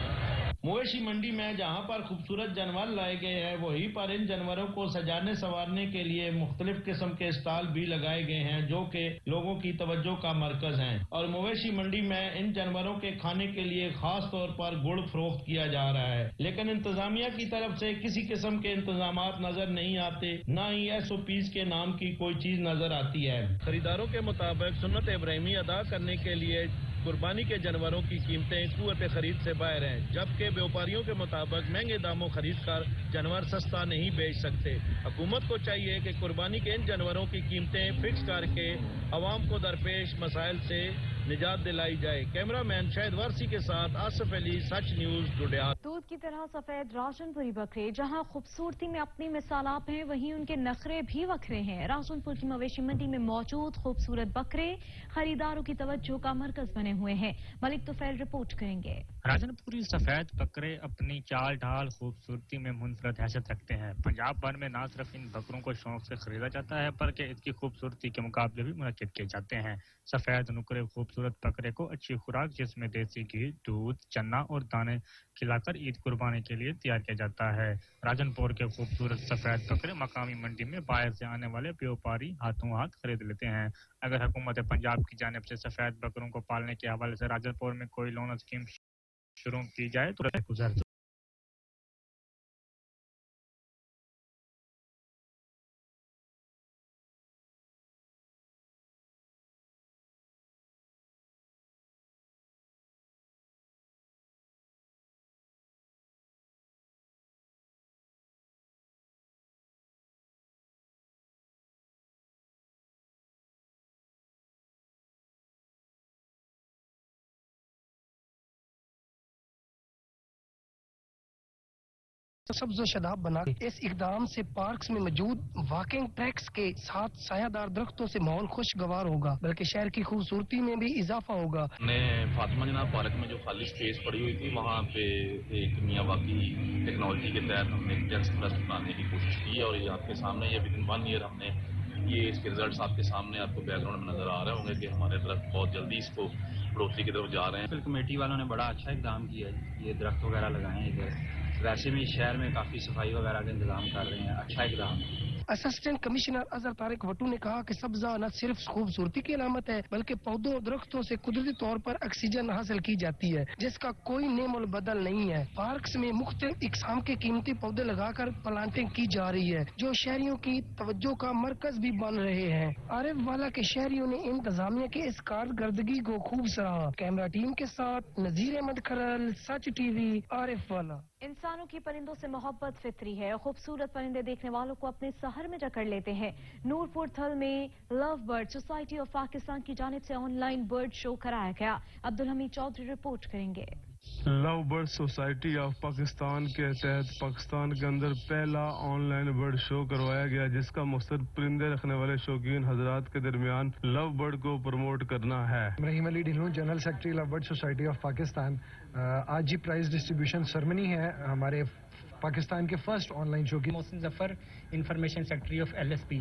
मवेशी मंडी में जहां पर खूबसूरत जानवर लाए गए हैं वहीं पर इन जानवरों को सजाने संवारने के लिए मुख्तलिफ किस्म के स्टॉल भी लगाए गए हैं जो कि लोगों की तवज्जो का मरकज हैं और मवेशी मंडी में इन जानवरों के खाने के लिए खास तौर पर गुड़ फरोख्त किया जा रहा है, लेकिन इंतजामिया की तरफ से किसी किस्म के इंतजामात नजर नहीं आते, न ही SOPs के नाम की कोई चीज नजर आती है। खरीदारों के मुताबिक सुन्नत इब्राहिमी अदा करने के लिए कुर्बानी के जानवरों की कीमतें कुएं पे खरीद से बाहर हैं, जबकि व्यापारियों के मुताबिक महंगे दामों खरीद कर जानवर सस्ता नहीं बेच सकते। हुकूमत को चाहिए कि कुर्बानी के इन जानवरों की कीमतें फिक्स करके अवाम को दरपेश मसाइल से निजात दिलाई जाए। कैमरामैन शाहिद वारसी के साथ आसिफ अली, सच न्यूज डोडियाल।
दूध की तरह सफेद राजनपुरी बकरे जहां खूबसूरती में अपनी मिसाल आप हैं, वहीं उनके नखरे भी वखरे हैं। राजनपुर की मवेशी मंडी में मौजूद खूबसूरत बकरे खरीदारों की तवज्जो का मरकज बने हुए हैं। मलिक तुफैल रिपोर्ट करेंगे।
राजनपुरी सफेद बकरे अपनी चाल ढाल खूबसूरती में मुनफरद हैसियत रखते हैं। पंजाब भर में न सिर्फ इन बकरों को शौक से खरीदा जाता है बल्कि इसकी खूबसूरती के मुकाबले भी मुनक्किद किए जाते हैं। सफेद नुकरे खूबसूरत बकरे को अच्छी खुराक जिसमें देसी घी, दूध, चना और दाने खिलाकर ईद कुर्बानी के लिए तैयार किया जाता है। राजनपुर के खूबसूरत सफेद बकरे मकामी मंडी में बाहर से आने वाले व्यापारी हाथों हाथ खरीद लेते हैं। अगर हुकूमत पंजाब की जानिब से सफेद बकरों को पालने के हवाले से राजनपुर में कोई लोन स्कीम शुरू की जाए तो गुजर
सब्ज़ शदाब बना इस इकदाम से पार्क्स में मौजूद वॉकिंग ट्रैक्स के साथ सायादार दरख्तों से माहौल खुशगवार होगा, बल्कि शहर की खूबसूरती में भी इजाफा होगा।
हमने फातिमा जनाब पार्क में जो खाली स्पेस पड़ी हुई थी वहाँ पे एक मियावाकी टेक्नोलॉजी के तहत हमने एक डेंस फॉरेस्ट बनाने की कोशिश की और ये आपके सामने ये विदिन 1 ईयर हमने ये इसके रिजल्ट्स आपके सामने आपको बैकग्राउंड में नजर आ रहे होंगे कि हमारे दरख्त बहुत जल्दी इसको बढ़ोतरी की तरफ जा रहे हैं।
कमेटी वालों ने बड़ा अच्छा इकदाम किया है, ये दरख्त वगैरह लगाए हैं इधर। वैसे भी शहर में काफी सफाई वगैरह का इंतजाम कर रहे हैं, अच्छा इकदाम है।
असिस्टेंट कमिश्नर अजहर तारिक वटू ने कहा कि सब्जा न सिर्फ खूबसूरती की अलामत है बल्कि पौधों और दरख्तों से कुदरती तौर पर ऑक्सीजन हासिल की जाती है जिसका कोई नेमोल बदल नहीं है। पार्क्स में मुख्तलिफ इकसाम के कीमती पौधे लगाकर प्लांटिंग की जा रही है जो शहरियों की तवज्जो का मरकज भी बन रहे हैं। आरिफ वाला के शहरियों ने इंतजामिया की इस कारकर्दगी को खूब सराहा। कैमरा टीम के साथ नजीर अहमद खरल, सच टीवी, आरिफ वाला।
इंसानों की परिंदों से मोहब्बत फितरी है। खूबसूरत परिंदे देखने वालों को अपने शहर में जकड़ लेते हैं। नूरपुर थल में love bird society of Pakistan की जानिब से ऑनलाइन बर्ड शो कराया गया। अब्दुल हमीद चौधरी रिपोर्ट करेंगे।
Love bird society of Pakistan के तहत पाकिस्तान के अंदर पहला ऑनलाइन बर्ड शो करवाया गया जिसका मकसद परिंदे रखने वाले शौकीन हजरात के दरमियान लव बर्ड को प्रमोट करना है।
Rahim Ali Dhillu, general secretary love bird society of Pakistan. आज ही प्राइज डिस्ट्रीब्यूशन सेरेमनी है हमारे पाकिस्तान के फर्स्ट ऑनलाइन शो की।
Mohsin Zafar, information secretary of LSP।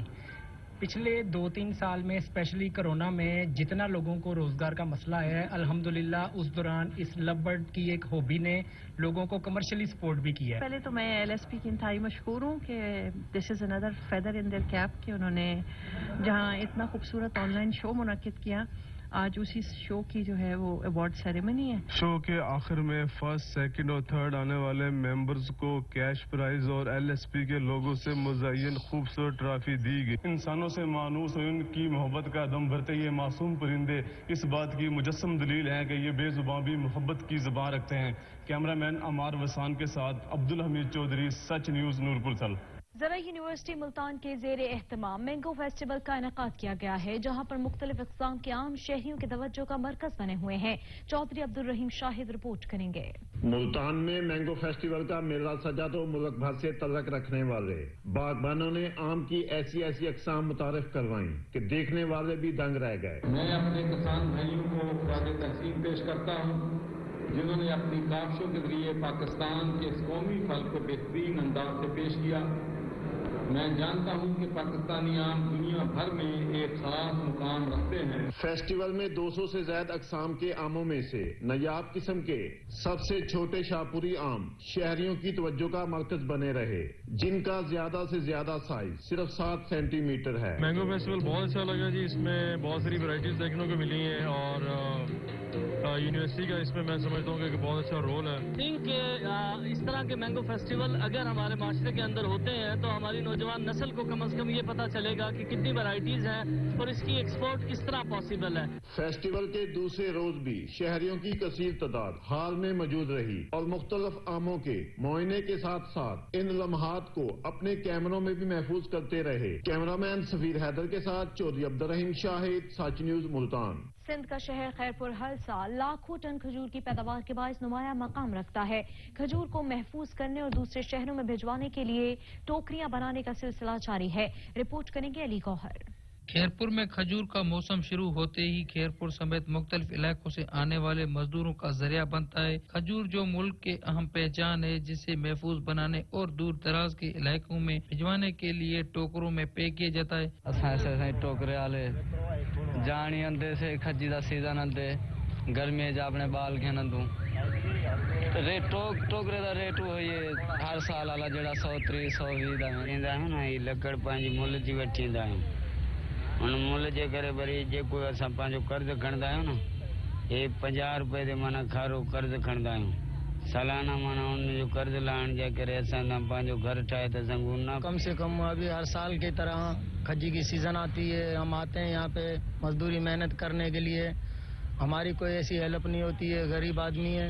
पिछले 2-3 साल में स्पेशली कोरोना में जितना लोगों को रोजगार का मसला है, अल्हम्दुलिल्लाह उस दौरान इस लव बर्ड की एक हॉबी ने लोगों को कमर्शियली सपोर्ट भी किया है।
पहले तो मैं LSP की इंतहाई मशहूर हूँ कि this is another feather in their cap कि उन्होंने जहाँ इतना खूबसूरत ऑनलाइन शो मुनक्किद किया। आज उसी शो की जो है वो अवार्ड सेरेमनी है।
शो के आखिर में फर्स्ट, सेकंड और थर्ड आने वाले मेंबर्स को कैश प्राइज और LSP के लोगों से मुज़य्यन खूबसूरत ट्रॉफी दी गई। इंसानों से मानूस और उनकी मोहब्बत का दम भरते ये मासूम परिंदे इस बात की मुजस्सम दलील है कि ये बेजुबान भी मोहब्बत की जुबान रखते हैं। कैमरामैन अमार वसान के साथ अब्दुल हमीद चौधरी, सच न्यूज, नूरपुर थल।
ज़राई यूनिवर्सिटी मुल्तान के ज़ेरे एहतमाम मैंगो फेस्टिवल का इनेकाद किया गया है जहाँ पर मुख्तलिफ इक़साम के आम शहरियों की तवज्जो का मरकज बने हुए हैं। चौधरी अब्दुल रहीम शाहिद रिपोर्ट करेंगे।
मुल्तान में मैंगो फेस्टिवल का मेला सजा तो मुल्क भर से तलक रखने वाले बागबानों ने आम की ऐसी अक़साम मुतारिफ करवाई कि देखने वाले भी दंग रह गए।
मैं अपने किसान भाइयों को ख़राज तहसीन पेश करता हूँ जिन्होंने अपनी काविशों के जरिए पाकिस्तान के इस कौमी फल को बेहतरीन अंदाज से पेश किया। मैं जानता हूं कि पाकिस्तानी आम दुनिया भर में एक खास मुकाम रखते हैं।
फेस्टिवल में 200 से ज्यादा अक़साम के आमों में से नायाब किस्म के सबसे छोटे शाहपुरी आम शहरियों की तवज्जो का मरकज बने रहे, जिनका ज्यादा से ज्यादा साइज सिर्फ 7 सेंटीमीटर है।
मैंगो फेस्टिवल बहुत अच्छा लगा जी, इसमें बहुत सारी वैरायटीज देखने को मिली हैं और यूनिवर्सिटी का इसमें मैं समझता हूँ कि बहुत अच्छा रोल है।
थिंक इस तरह के मैंगो फेस्टिवल अगर हमारे माशरे के अंदर होते हैं तो हमारी नौजवान नस्ल को कम से कम ये पता चलेगा कि कितनी वैरायटीज हैं और इसकी एक्सपोर्ट किस तरह पॉसिबल है।
फेस्टिवल के दूसरे रोज भी शहरियों की कसीर तादाद हाल में मौजूद रही और मुख्तलिफ आमों के मुआयने के साथ साथ इन लम्हात को अपने कैमरों में भी महफूज करते रहे। कैमरामैन सफीर हैदर के साथ चौधरी अब्दुर्रहीम शाहिद, सच न्यूज मुल्तान।
सिंध का शहर खैरपुर हर साल लाखों टन खजूर की पैदावार के बायस नुमाया मकाम रखता है। खजूर को महफूज करने और दूसरे शहरों में भिजवाने के लिए टोकरियां बनाने का सिलसिला जारी है। रिपोर्ट करेंगे अली गौहर।
खैरपुर में खजूर का मौसम शुरू होते ही खैरपुर समेत मुख्तलिफ इलाकों से आने वाले मजदूरों का जरिया बनता है। खजूर जो मुल्क के अहम पहचान है, जिसे महफूज बनाने और दूर दराज के इलाकों में भिजवाने के लिए टोकरों में पैक किया जाता है।
टोकरे वाले जानी आंदे से खजी का सीजन आंदे गर्मी अपने बाल के नंदू रेट टोकरे का रेट वो ये हर साल वाला जड़ा 130 120 का है ना, ये लकड़ पंहिंजी मुल जी वठी आहियूं। उन मुल जे करे वरी जेको असां पंहिंजो कर्ज़ खणंदा आहियूं न, हे 50 रुपए ते माना खारो कर्ज़ खणंदा आहियूं सालाना, माना उनजो कर्ज़ लाहिण जे करे असां पंहिंजो घर ठाहे था सघूं न।
कम से कम अभी हर साल की तरह खजी की सीजन आती है, हम आते हैं यहाँ पे मजदूरी मेहनत करने के लिए। हमारी कोई ऐसी हेल्प नहीं होती है, गरीब आदमी है,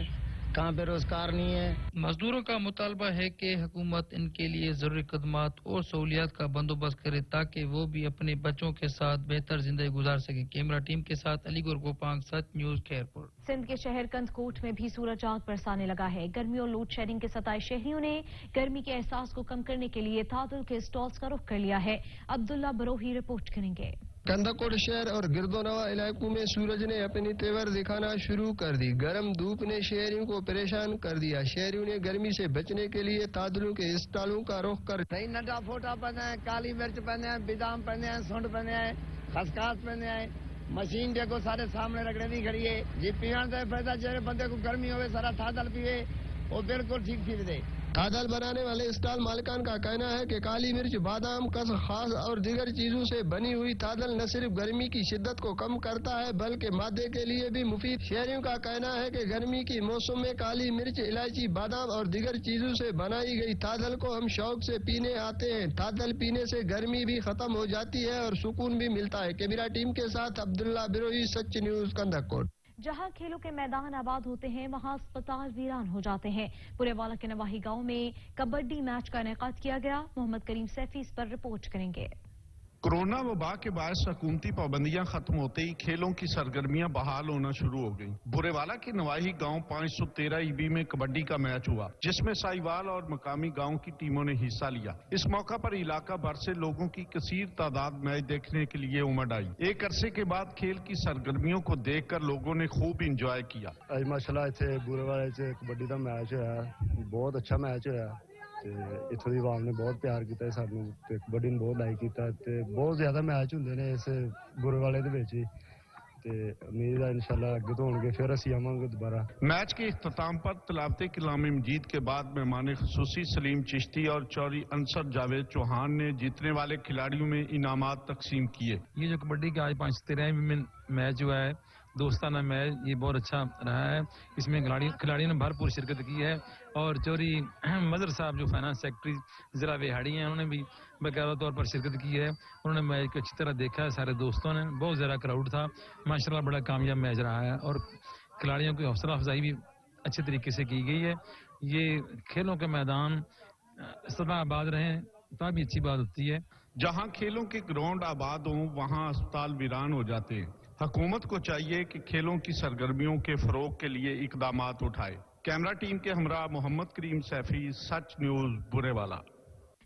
कहाँ पे रोजगार नहीं है। मजदूरों का मुतालबा है कि हुकूमत इनके लिए जरूरी खदमात और सहूलियात का बंदोबस्त करे ताकि वो भी अपने बच्चों के साथ बेहतर जिंदगी गुजार सके। कैमरा टीम के साथ अली गोपांग, सच न्यूज खैरपुर।
सिंध के शहर कंदकोट में भी सूरज आग बरसाने लगा है। गर्मी और लोड शेडिंग के सताए शहरियों ने गर्मी के एहसास को कम करने के लिए तादुल के स्टॉल्स का रुख कर लिया है। अब्दुल्ला बरोही रिपोर्ट करेंगे।
कंदकोट शहर और गिरदोनवा इलाकों में सूरज ने अपनी तेवर दिखाना शुरू कर दी। गर्म धूप ने शहरियों को परेशान कर दिया। शहरियों ने गर्मी से बचने के लिए तादुलों के स्टॉलों का रुख कर
नंढा फोटा पहने हैं, काली मिर्च पहने हैं, बादाम पहने हैं, सुंड पहने हैं, खसखस पहने हैं। मशीन देखो सारे सामने रगड़े नहीं खड़ी है जी। पीण से फायदा जैसे बंदे को गर्मी हो सारा थादल पीवे वो बिल्कुल ठीक थी दे।
तादल बनाने वाले स्टॉल मालिकान का कहना है कि काली मिर्च, बादाम, खसखस और दीगर चीजों से बनी हुई तादल न सिर्फ गर्मी की शिद्दत को कम करता है बल्कि मादे के लिए भी मुफीद। शहरियों का कहना है कि गर्मी की मौसम में काली मिर्च, इलायची, बादाम और दीगर चीजों से बनाई गई तादल को हम शौक से पीने आते हैं। तादल पीने से गर्मी भी खत्म हो जाती है और सुकून भी मिलता है। कैमरा टीम के साथ अब्दुल्ला बिरोही, सच न्यूज कंदकोट।
जहां खेलों के मैदान आबाद होते हैं वहां अस्पताल वीरान हो जाते हैं। पुरेवाला के नवाही गांव में कबड्डी मैच का इनेकाद किया गया। मोहम्मद करीम सैफी इस पर रिपोर्ट करेंगे।
कोरोना वबा के बायस हुकूमती पाबंदियां खत्म होते ही खेलों की सरगर्मियां बहाल होना शुरू हो गईं। बुरेवाला के नवाही गांव 513 ईबी में कबड्डी का मैच हुआ, जिसमें साहिवाल और मकामी गांव की टीमों ने हिस्सा लिया। इस मौका पर इलाका भर से लोगों की कसीर तादाद मैच देखने के लिए उमड़ आई। एक अरसे के बाद खेल की सरगर्मियों को देखकर लोगों ने खूब इंजॉय किया।
आज माशाल्लाह इत्थे बुरेवाले च कबड्डी का मैच होया, बहुत अच्छा मैच होया। इत्थों दी आवाम ने बहुत प्यार किया सानू ते कबड्डी बहुत लाइक किया ते बहुत ज्यादा मैच हुंदे ने इस बुरेवाले दे विच ते उम्मीद है इंशाल्लाह अगे तो होंगे, फिर असीं आवांगे दोबारा।
मैच के इख्तिताम पर तलावते कलाम मजीद के बाद मेहमान खुसूसी सलीम चिश्ती और चौधरी अंसर जावेद चौहान ने जीतने वाले खिलाड़ियों में इनामात तकसीम किए।
ये जो कबड्डी का आज 513 में मैच हुआ है, दोस्ताना मैच, ये बहुत अच्छा रहा है। इसमें खिलाड़ियों ने भरपूर शिरकत की है और चौधरी मदर साहब जो फाइनेंस सेक्रेटरी जिला बिहाड़ी हैं, उन्होंने भी बाकायदा तौर पर शिरकत की है। उन्होंने मैच को अच्छी तरह देखा है, सारे दोस्तों ने, बहुत ज़्यादा क्राउड था, माशाल्लाह बड़ा कामयाब मैच रहा है और खिलाड़ियों की हौसला अफजाई भी अच्छे तरीके से की गई है। ये खेलों के मैदान सदा आबाद रहें तभी अच्छी बात होती है।
जहाँ खेलों के ग्राउंड आबाद हों वहाँ अस्पताल वीरान हो जाते हैं। हुकूमत को चाहिए कि खेलों की सरगर्मियों के फरोग के लिए इकदामात उठाए। कैमरा टीम के हमरा मोहम्मद करीम सैफी, सच news Burewala.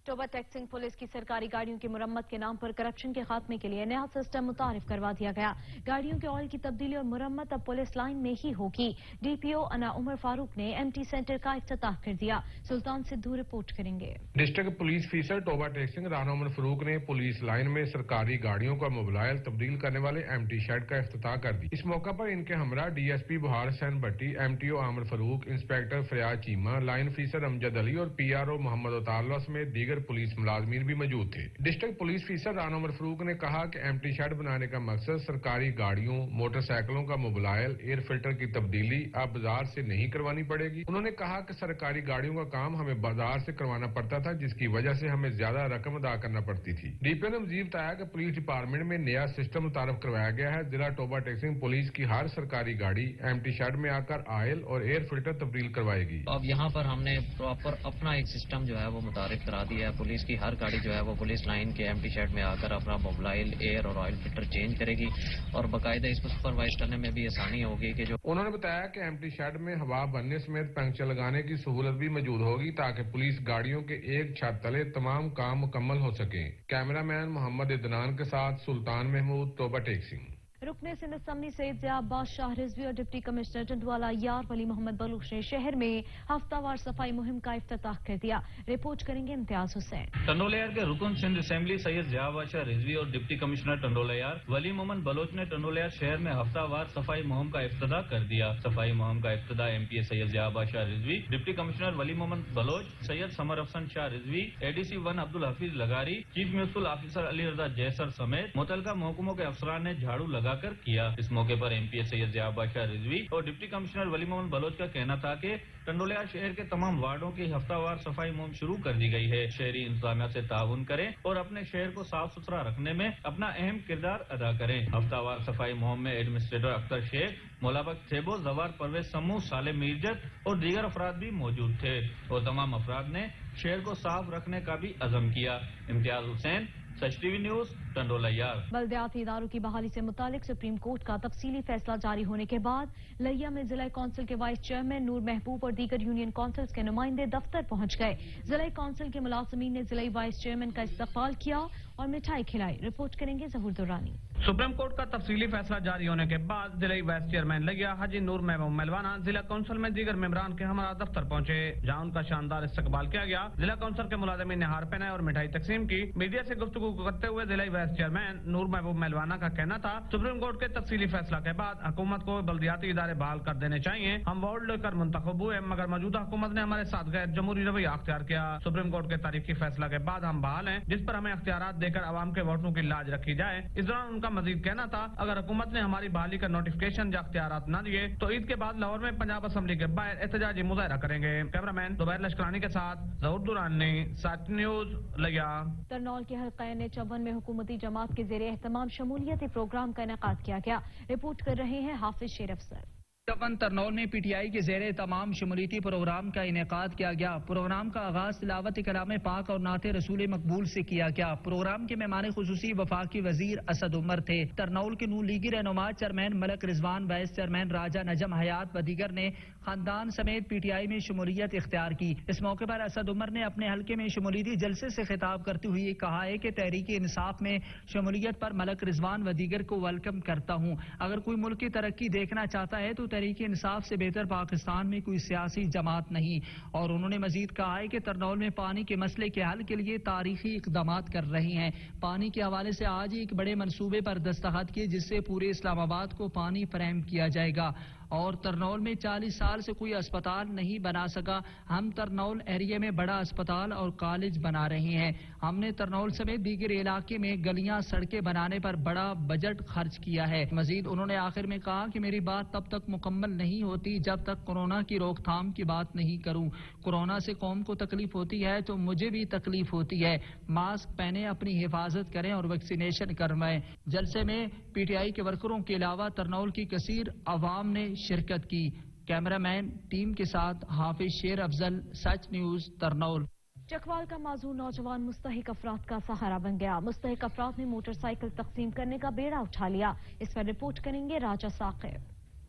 Toba taxing police की सरकारी गाड़ियों की मुरम्मत के नाम पर करप्शन के खात्मे के लिए नया सिस्टम मुतारिफ करवा दिया गया। गाड़ियों के ऑयल की तब्दीली और मुरम्मत अब पुलिस लाइन में ही होगी। डीपीओ अना उमर फारूक ने एमटी सेंटर का इफ्तिताह कर दिया। सुल्तान सिद्धू रिपोर्ट करेंगे।
District police officer Toba Tek Singh Rana Umar Farooq ने पुलिस लाइन में सरकारी गाड़ियों का मोबाइल तब्दील करने वाले एमटी शेड का इफ्तिताह कर दिया। इस मौका पर इनके हमरा डीएसपी बुहार हुसैन भट्टी, एमटीओ आमिर फारूक, इंस्पेक्टर फरियाद चीमा, लाइन ऑफिसर अमजद अली और पीआरओ मोहम्मद उतारला समेत दीगर पुलिस मुलाजमीन भी मौजूद थे। District police officer Rana Umar Farooq ने कहा कि एमटी शेड बनाने का मकसद सरकारी गाड़ियों, मोटरसाइकिलों का मोबाइल एयर फिल्टर की तब्दीली अब बाजार से नहीं करवानी पड़ेगी। उन्होंने कहा कि सरकारी गाड़ियों का काम हमें बाजार से करवाना पड़ता था, जिसकी वजह से हमें ज्यादा रकम अदा करना पड़ती थी। डीपीओ ने मजीद बताया कि पुलिस डिपार्टमेंट में नया सिस्टम मुतारफ करवाया गया है। जिला टोबा टैक्सिंग पुलिस की हर सरकारी गाड़ी एमटी शेड में आकर ऑयल और एयर फिल्टर तब्दील करवाएगी।
अब यहाँ पर हमने प्रॉपर अपना एक सिस्टम जो है वो मुतारिफ करा दिया है। पुलिस की हर गाड़ी जो है वो पुलिस लाइन के एमटी शेड में आकर अपना मोबाइल, एयर और ऑयल फिल्टर चेंज करेगी और बाकायदा इसको सुपरवाइज करने में भी आसानी होगी कि जो
उन्होंने बताया कि एमटी शेड में हवा भरने समेत पंक्चर लगाने की सहूलत भी मौजूद होगी ताकि पुलिस गाड़ियों के एक छत तले तमाम काम मुकम्मल हो सके। कैमरामैन मोहम्मद इदनान के साथ सुल्तान महमूद, टोबा टैक्सिंग।
रुकने सिंध असम्बली सईद ज़ियाब बादशाह रिजवी और डिप्टी कमिश्नर टंडवाला यार वली मोहम्मद बलूच ने शहर में हफ्तावार सफाई मुहिम का इफ्तिताह कर दिया। रिपोर्ट करेंगे इम्तियाज हुसैन।
टंडोला यार के रुकन सिंध असेंबली सैयद ज़ियाब बादशाह रिजवी और डिप्टी कमिश्नर टंडोला यार वली मोहम्मद बलोच ने टंडोला यार शहर में हफ्तावार सफाई मुहिम का इफ्तिताह कर दिया। सफाई मुहिम का इफ्तिताह MPa Syed Ziyab Badshah Rizvi, deputy commissioner Wali Mohammad Baloch, Syed Samar Afsan Shah Rizvi, ADC 1 Abdul Hafeez लगारी, chief municipal officer Ali Raza Jaiser समेत मुतलका महकमों के अफसरान ने झाड़ू लगाकर किया। इस मौके पर एमपीए सैयद ज़ियाब बादशाह रिजवी और deputy commissioner Wali Mohammad Bloch का कहना था कि टंडोला शहर के तमाम वार्डों की हफ्तावार सफाई मुहिम शुरू कर दी गई है। शहरी इंतजामिया से ताउन करें और अपने शहर को साफ सुथरा रखने में अपना अहम किरदार अदा करें। हफ्तावार सफाई मुहिम में एडमिनिस्ट्रेटर अख्तर शेख, मोलाबक थेबो, जवार परवेज समूह, साले मीरजत और दीगर अफराद भी मौजूद थे और तमाम अफराद ने शहर को साफ रखने का भी अज़म किया। इम्तियाज हुसैन, सच टीवी न्यूज, टंडोला यार।
बल्दियाती इदारों की बहाली से मुतालिक सुप्रीम कोर्ट का तफसीली फैसला जारी होने के बाद लिया में जिला काउंसिल के वाइस चेयरमैन नूर महबूब और दीगर यूनियन काउंसिल्स के नुमाइंदे दफ्तर पहुंच गए। जिला काउंसिल के मुलाजमीन ने जिला वाइस चेयरमैन का इस्तकबाल किया और मिठाई खिलाई। रिपोर्ट करेंगे जहूर दुरानी।
सुप्रीम कोर्ट का तफसीली फैसला जारी होने के बाद जिला वाइस चेयरमैन लिया हाजी नूर महबूब मेलवाना जिला काउंसिल में दीगर मेंबरान के हमारा दफ्तर पहुंचे, जहां उनका शानदार इस्तकबाल किया गया। जिला काउंसिल के मुलाजमीन ने हार पहनाए और मिठाई तकसीम की। मीडिया से गुफ्तगू करते हुए जिला वाइस चेयरमैन नूर महबूब मेलवाना का कहना था, सुप्रीम कोर्ट के तफसीली फैसला के बाद हुकूमत को बल्दियाती इदारे बहाल कर देने चाहिए। हम वोट लेकर मुंतखब हुए मगर मौजूदा हुकूमत ने हमारे साथ गैर जमहूरी रवैया अख्तियार किया। सुप्रीम कोर्ट के तारीखी फैसला के बाद हम बहाल हैं, जिस पर हमें अख्तियारात देकर आवाम के वोटों की लाज रखी जाए। इस दौरान उनका मजीद कहना था, अगर हुकूमत ने हमारी बहाली का नोटिफिकेशन या अख्तियारात न दिए तो ईद के बाद लाहौर में पंजाब असम्बली के बाहर एहतजाजी मुजाहरा करेंगे। कैमरामैन जुबैर लश्करानी के साथ जहूर दुरानी, सच न्यूज, लिया।
तरनौल के हल्का N51 में हुकूमती जमात के ज़ेरे एहतमाम शमूलियती प्रोग्राम का इनेकाद किया गया। रिपोर्ट कर रहे हैं हाफिज शेर अफसर।
तरनौल में पीटीआई के ज़ेरे तमाम शमूलियती प्रोग्राम का इनेकाद किया गया। प्रोग्राम का आगाज तिलावत कलाम पाक और नाते रसूल मकबूल से किया गया। प्रोग्राम के मेहमान खुसूसी वफाकी वजीर असद उमर थे। तरनौल के नून लीगी रहनुमा chairman Malik Rizwan, vice chairman Raja Najam Hayat व दीगर ने खानदान समेत पीटीआई में शमूलियत इख्तियार की। इस मौके पर असद उमर ने अपने हल्के में शमूलियती जलसे से खिताब करते हुए कहा है कि तहरीक इंसाफ में शमूलियत पर मलक रिजवान व दीगर को वेलकम करता हूँ। अगर कोई मुल्क की तरक्की देखना चाहता है तो तहरीक इंसाफ से बेहतर पाकिस्तान में कोई सियासी जमात नहीं। और उन्होंने मजीद कहा है कि तरनौल में पानी के मसले के हल के लिए तारीखी इकदाम कर रही हैं। पानी के हवाले से आज ही एक बड़े मंसूबे पर दस्तखत किए जिससे पूरे इस्लामाबाद को पानी फराहम किया जाएगा। और तरनौल में 40 साल से कोई अस्पताल नहीं बना सका। हम तरनौल एरिया में बड़ा अस्पताल और कॉलेज बना रहे हैं। हमने तरनौल समेत दीगर इलाके में गलियां, सड़कें बनाने पर बड़ा बजट खर्च किया है। मजीद उन्होंने आखिर में कहा कि मेरी बात तब तक मुकम्मल नहीं होती जब तक कोरोना की रोकथाम की बात नहीं करूं। कोरोना से कौम को तकलीफ होती है तो मुझे भी तकलीफ होती है। मास्क पहने, अपनी हिफाजत करें और वैक्सीनेशन करवाएं। जलसे में पीटीआई के वर्करों के अलावा तरनौल की कसीर अवाम ने शिरकत की। कैमरामैन टीम के साथ हाफिज शेर अफजल, सच न्यूज, तरनौल।
चकवाल का माजूर नौजवान मुस्तहिक अफराद का सहारा बन गया। मुस्तहिक अफराद ने मोटरसाइकिल तकसीम करने का बेड़ा उठा लिया। इस पर रिपोर्ट करेंगे राजा साकिब।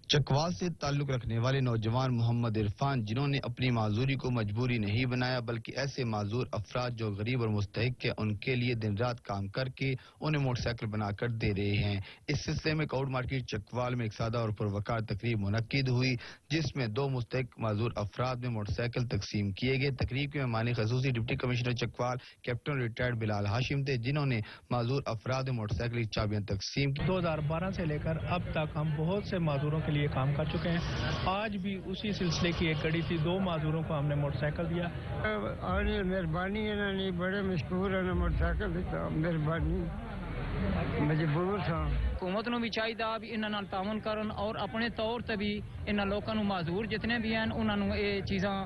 چکوال سے تعلق رکھنے والے نوجوان محمد عرفان جنہوں نے اپنی معذوری کو مجبوری نہیں بنایا بلکہ ایسے معذور افراد جو غریب اور مستحق ہیں ان کے لیے دن رات کام کر کے انہیں موٹر سائیکل بنا کر دے رہے ہیں. اس سلسلے میں کراؤڈ مارکیٹ چکوال میں ایک سادہ اور پروقار تقریب منعقد ہوئی جس میں 2 مستحق معذور افراد میں موٹر سائیکل تقسیم کیے گئے. تقریب کے مہمان خصوصی deputy commissioner Chakwal captain retired Bilal Hashim تھے جنہوں نے معذور افراد میں موٹر سائیکل کی چابیاں تقسیم کی.
2012 سے لے کر اب تک ہم بہت سے معذوروں کے لیے کام کر چکے ہیں. آج بھی اسی سلسلے کی ایک کڑی تھی. 2 معذوروں کو ہم نے موٹر سائیکل دیا.
آج مہربانی انہوں نے بڑے مشکور ہیں موٹر سائیکل دیتا. مہربانی مجبور تھا.
حکومت نو بھی چاہیے بھی انہاں نال تعاون کرن اور اپنے طور تے بھی انہاں لوکاں نو معذور جتنے بھی ہیں انہاں نو یہ چیزاں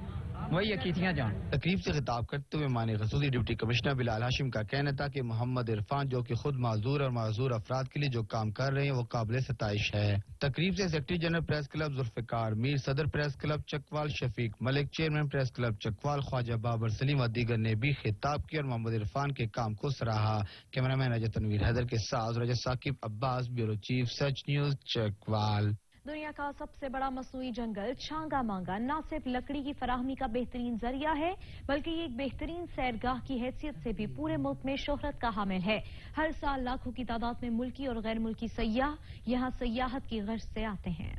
وہی کیتیاں جان.
تقریب سے خطاب کرتے ہوئے معنی خصوصی ڈپٹی کمشنر بلال ہاشم کا کہنا تھا کہ محمد عرفان جو کہ خود معذور اور معذور افراد کے لیے جو کام کر رہے ہیں وہ قابل ستائش ہے. تقریب سے secretary general press club Zulfiqar Mir, صدر press club Chakwal Shafiq Malik, chairman press club Chakwal Khawaja Babar Saleem و دیگر نے بھی خطاب کیا اور محمد عرفان کے کام کو سراہا. کیمرہ مین رجت تنویر حیدر کے ساتھ رجت ثاقب عباس، بیورو چیف سچ نیوز چکوال.
دنیا کا سب سے بڑا مصنوعی جنگل چھانگا مانگا نہ صرف لکڑی کی فراہمی کا بہترین ذریعہ ہے بلکہ یہ ایک بہترین سیرگاہ کی حیثیت سے بھی پورے ملک میں شہرت کا حامل ہے. ہر سال لاکھوں کی تعداد میں ملکی اور غیر ملکی سیاح یہاں سیاحت کی غرض سے آتے ہیں.